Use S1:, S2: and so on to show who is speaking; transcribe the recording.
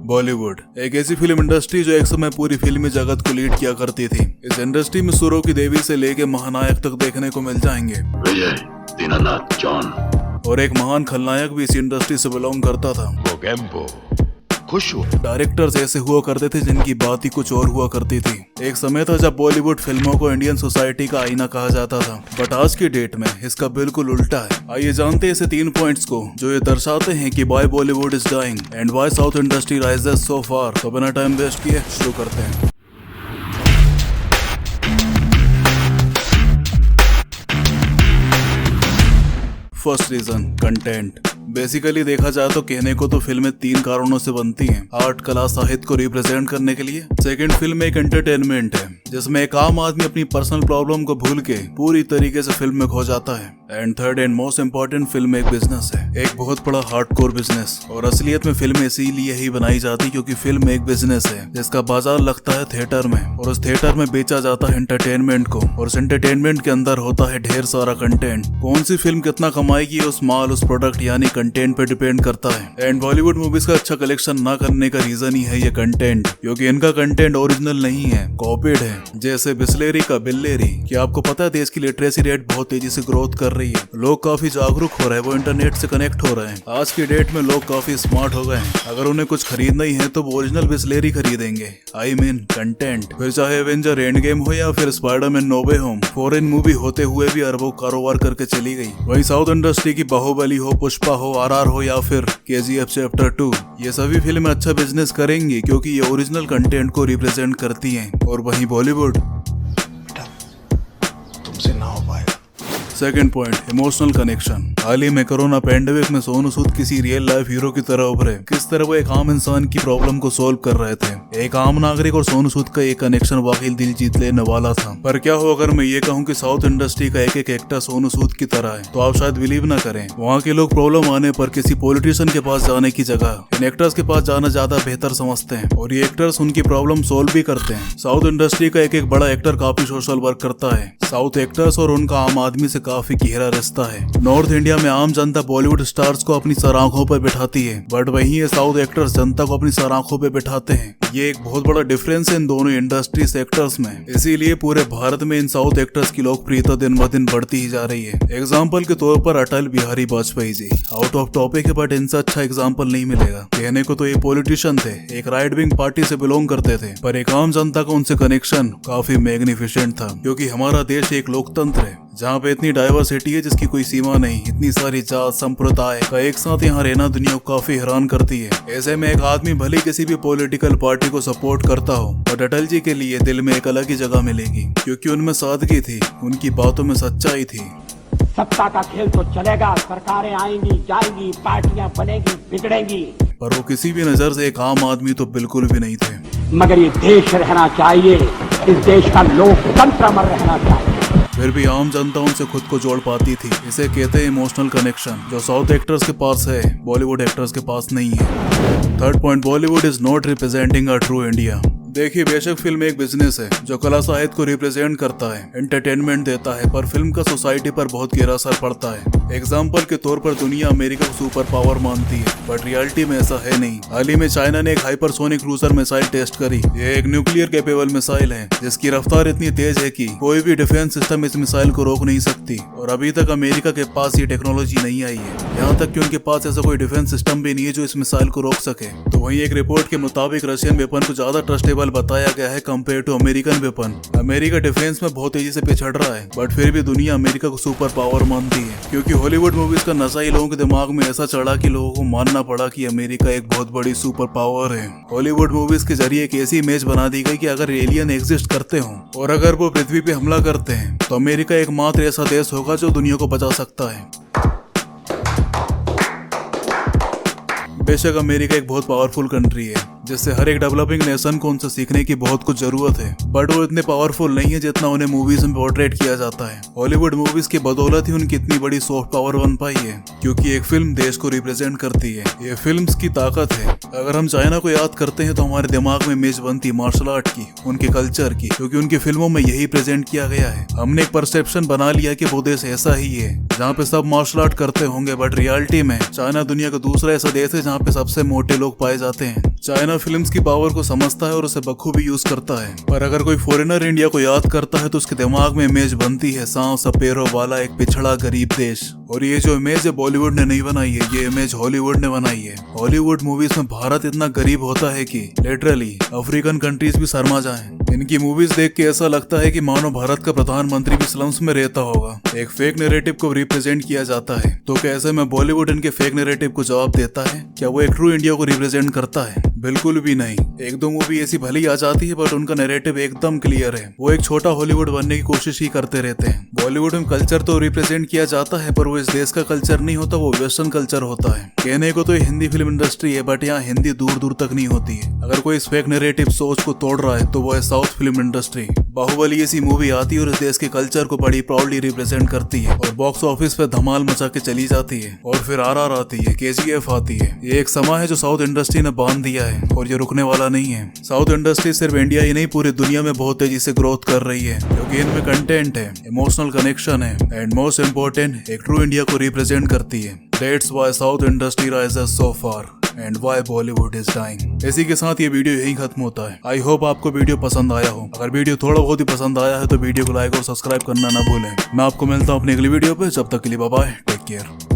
S1: बॉलीवुड एक ऐसी film industry जो एक समय पूरी फिल्मी जगत को लीड किया करती थी। इस इंडस्ट्री में सुरों की देवी से लेके महानायक तक देखने को मिल जाएंगे।
S2: विजय, दीनानाथ, जॉन
S1: और एक महान खलनायक भी इस इंडस्ट्री से बिलोंग करता था।
S2: वो गैम्बो खुश हुआ।
S1: डायरेक्टर्स ऐसे हुआ करते थे जिनकी बात ही कुछ और हुआ करती थी। एक समय था जब बॉलीवुड फिल्मों को इंडियन सोसाइटी का आईना कहा जाता था, बट आज की डेट में इसका बिल्कुल उल्टा है। आइए जानते हैं ऐसे 3 पॉइंट्स को जो ये दर्शाते हैं कि why Bollywood is dying and why south industry rises so far. तो बिना टाइम वेस्ट किए शुरू करते हैं। First reason, content. बेसिकली देखा जाए तो कहने को तो फिल्में 3 कारणों से बनती हैं। आर्ट, कला, साहित्य को रिप्रेजेंट करने के लिए। सेकंड, फिल्म एक एंटरटेनमेंट है जिसमें एक आम आदमी अपनी पर्सनल प्रॉब्लम को भूल के पूरी तरीके से फिल्म में खो जाता है। And third and most important, film एक बिजनेस है, एक बहुत बड़ा हार्डकोर बिजनेस। और असलियत में फिल्म इसीलिए ही बनाई जाती क्योंकि फिल्म एक बिजनेस है जिसका बाजार लगता है थिएटर में, और उस थिएटर में बेचा जाता है एंटरटेनमेंट को, और उस एंटरटेनमेंट के अंदर होता है ढेर सारा कंटेंट। कौन सी फिल्म कितना कमाएगी उस माल, उस प्रोडक्ट यानी कंटेंट पे डिपेंड करता है। एंड बॉलीवुड मूवीज का अच्छा कलेक्शन ना करने का रीजन ही है ये कंटेंट, क्योंकि इनका कंटेंट ओरिजिनल नहीं है, कॉपीड है। जैसे बिस्लेरी का बिल्लेरी। क्या आपको पता है देश की लिटरेसी रेट बहुत तेजी से ग्रोथ कर रही है, लोग काफी जागरूक हो रहे हैं, वो इंटरनेट से कनेक्ट हो रहे हैं। आज की डेट में लोग काफी स्मार्ट हो गए हैं। अगर उन्हें कुछ खरीदना ही है तो वो ओरिजिनल बिस्लेरी खरीदेंगे। I mean content. फिर चाहे एवेंजर एंड गेम हो या फिर स्पाइडरमैन नो वे होम, फॉरेन मूवी होते हुए भी अरबों कारोबार करके चली गई। वही साउथ इंडस्ट्री की बाहुबली हो, पुष्पा हो, RR हो या फिर KGF चैप्टर 2, ये सभी फिल्में अच्छा बिजनेस करेंगी क्योंकि ये ओरिजिनल कंटेंट को रिप्रेजेंट करती हैं। और वहीं बॉलीवुड
S3: तुमसे ना हो पाएगा।
S1: Second point, emotional connection. हाल ही में कोरोना पैंडेमिक में सोनू सूद किसी रियल लाइफ हीरो की तरह उभरे। किस तरह वो एक आम इंसान की प्रॉब्लम को सोल्व कर रहे थे। एक आम नागरिक और सोनू सूद का ये कनेक्शन वाकई दिल जीत लेने वाला था। पर क्या हो अगर मैं ये कहूँ कि साउथ इंडस्ट्री का एक एक एक्टर सोनू सूद की तरह है, तो आप शायद बिलीव ना करें। वहाँ के लोग प्रॉब्लम आने पर किसी पॉलिटिशियन के पास जाने की जगह इन एक्टर्स के पास जाना ज्यादा बेहतर समझते हैं, और ये एक्टर्स उनकी प्रॉब्लम सोल्व भी करते हैं। साउथ इंडस्ट्री का एक एक बड़ा एक्टर काफी सोशल वर्क करता है। साउथ एक्टर्स और उनका आम आदमी से काफी गहरा रिश्ता है। नॉर्थ इंडिया में आम जनता बॉलीवुड स्टार्स को अपनी सराखों पर बिठाती है, बट वहीं ये साउथ एक्टर्स जनता को अपनी सराखों पर बिठाते हैं। ये एक बहुत बड़ा डिफरेंस है इन दोनों इंडस्ट्री सेक्टर्स में। इसीलिए पूरे भारत में इन साउथ एक्टर्स की लोकप्रियता दिन ब दिन बढ़ती ही जा रही है। एग्जाम्पल के तौर पर Atal Bihari Vajpayee ji. Out of topic है बट इनसे अच्छा एग्जाम्पल नहीं मिलेगा। कहने को तो ये पॉलिटिशियन थे, एक राइट विंग पार्टी से बिलोंग करते थे, पर एक आम जनता का उनसे कनेक्शन काफी मैग्निफिसेंट था। क्योंकि हमारा देश एक लोकतंत्र है जहाँ पे इतनी डाइवर्सिटी है जिसकी कोई सीमा नहीं। इतनी सारी जात संप्रदाय का एक साथ यहाँ रहना दुनिया को काफी हैरान करती है। ऐसे में एक आदमी भले किसी भी पॉलिटिकल पार्टी को सपोर्ट करता हो, बट अटल जी के लिए दिल में एक अलग ही जगह मिलेगी, क्योंकि उनमें सादगी थी, उनकी बातों में सच्चाई थी।
S4: सत्ता का खेल तो चलेगा, सरकारें आएंगी जाएंगी, पार्टियां बनेगी बिगड़ेंगी,
S1: पर वो किसी भी नजर से एक आम आदमी तो बिल्कुल भी नहीं थे।
S4: मगर ये देश रहना चाहिए, इस देश का लोकतंत्र अमर रहना चाहिए।
S1: फिर भी आम जनता उनसे खुद को जोड़ पाती थी। इसे कहते हैं इमोशनल कनेक्शन, जो साउथ एक्टर्स के पास है, बॉलीवुड एक्टर्स के पास नहीं है। Third point, Bollywood is not representing a true India. देखिए, बेशक फिल्म एक बिजनेस है जो कला साहित्य को रिप्रेजेंट करता है, एंटरटेनमेंट देता है, पर फिल्म का सोसाइटी पर बहुत गहरा असर पड़ता है। एग्जाम्पल के तौर पर दुनिया अमेरिका को सुपर पावर मानती है, बट रियलिटी में ऐसा है नहीं। हाल ही में चाइना ने एक हाइपरसोनिक क्रूजर मिसाइल टेस्ट करी। ये एक न्यूक्लियर कैपेबल मिसाइल है जिसकी रफ्तार इतनी तेज है कि कोई भी डिफेंस सिस्टम इस मिसाइल को रोक नहीं सकती, और अभी तक अमेरिका के पास ये टेक्नोलॉजी नहीं आई है। यहाँ तक कि उनके पास ऐसा कोई डिफेंस सिस्टम भी नहीं है जो इस मिसाइल को रोक सके। तो वहीं एक रिपोर्ट के मुताबिक रशियन वेपन को ज्यादा ट्रस्टेबल बताया गया है compare to American weapon. America defence में बहुत तेजी से पिछड़ रहा है, बट फिर भी दुनिया अमेरिका को सुपर पावर मानती है, क्योंकि हॉलीवुड मूवीज का नशा ही लोगों के दिमाग में ऐसा चढ़ा कि लोगों को मानना पड़ा कि अमेरिका एक बहुत बड़ी सुपर पावर है। हॉलीवुड मूवीज के जरिए एक ऐसी इमेज बना दी गई कि अगर एलियन एग्जिस्ट करते हो और अगर वो पृथ्वी पे हमला करते हैं तो अमेरिका एकमात्र ऐसा देश होगा जो दुनिया को बचा सकता है। बेशक अमेरिका एक बहुत पावरफुल कंट्री है जिससे हर एक डेवलपिंग नेशन को उनसे सीखने की बहुत कुछ जरूरत है, बट वो इतने पावरफुल नहीं है जितना उन्हें मूवीज में पोर्ट्रेट किया जाता है। हॉलीवुड मूवीज की बदौलत ही उनकी इतनी बड़ी सॉफ्ट पावर बन पाई है, क्योंकि एक फिल्म देश को रिप्रेजेंट करती है। ये फिल्म्स की ताकत है। अगर हम चाइना को याद करते हैं तो हमारे दिमाग में इमेज बनती है मार्शल आर्ट की, उनके कल्चर की, क्योंकि उनकी फिल्मों में यही प्रेजेंट किया गया है। हमने एक परसेप्शन बना लिया कि वो देश ऐसा ही है जहाँ पे सब मार्शल आर्ट करते होंगे, बट रियलिटी में चाइना दुनिया का दूसरा ऐसा देश है जहाँ पे सबसे मोटे लोग पाए जाते हैं। चाइना चाइना फिल्म्स की पावर को समझता है और उसे बखूबी यूज करता है, पर अगर कोई फॉरेनर इंडिया को याद करता है तो उसके दिमाग में इमेज बनती है सांप सपेरों वाला एक पिछड़ा गरीब देश। और ये जो इमेज है बॉलीवुड ने नहीं बनाई है, ये इमेज हॉलीवुड ने बनाई है। हॉलीवुड मूवीज में भारत इतना गरीब होता है कि लिटरली अफ्रीकन कंट्रीज भी शर्मा जाएं। इनकी मूवीज देख के ऐसा लगता है कि मानो भारत का प्रधानमंत्री भी स्लम्स में रहता होगा। एक फेक नैरेटिव को रिप्रेजेंट किया जाता है, तो क्या ऐसे में बॉलीवुड इनके फेक नैरेटिव को जवाब देता है? क्या वो एक ट्रू इंडिया को रिप्रेजेंट करता है? बिल्कुल भी नहीं। एक दो मूवी ऐसी भली आ जाती है बट उनका नैरेटिव एकदम क्लियर है। वो एक छोटा हॉलीवुड बनने की कोशिश ही करते रहते हैं। बॉलीवुड में कल्चर तो रिप्रेजेंट किया जाता है पर वो इस देश का कल्चर नहीं होता, वो वेस्टर्न कल्चर होता है। कहने को तो ये हिंदी फिल्म इंडस्ट्री है बट यहाँ हिंदी दूर दूर तक नहीं होती है। अगर कोई इस फेक नैरेटिव सोच को तोड़ रहा है तो वो है साउथ फिल्म इंडस्ट्री। बाहुबली ऐसी मूवी आती है और इस देश के कल्चर को बड़ी प्राउडली रिप्रेजेंट करती है और बॉक्स ऑफिस पे धमाल मचा के चली जाती है। और फिर आरआर आती है, केजीएफ आती है। ये एक समा है जो साउथ इंडस्ट्री ने बांध दिया है और ये रुकने वाला नहीं है। साउथ इंडस्ट्री सिर्फ इंडिया ही नहीं पूरी दुनिया में बहुत तेजी से ग्रोथ कर रही है क्योंकि इनमें कंटेंट है, इमोशनल कनेक्शन है एंड मोस्ट इम्पोर्टेंट एक ट्रू इंडिया को रिप्रेजेंट करती है। That's why South industry rises so far and why Bollywood is dying। इसी के साथ ये वीडियो यही खत्म होता है। आई होप आपको वीडियो पसंद आया हो। अगर वीडियो थोड़ा बहुत ही पसंद आया है तो वीडियो को लाइक और सब्सक्राइब करना ना भूलें। मैं आपको मिलता हूँ अपनी अगली वीडियो पे। जब तक के लिए बाय बाय, टेक केयर।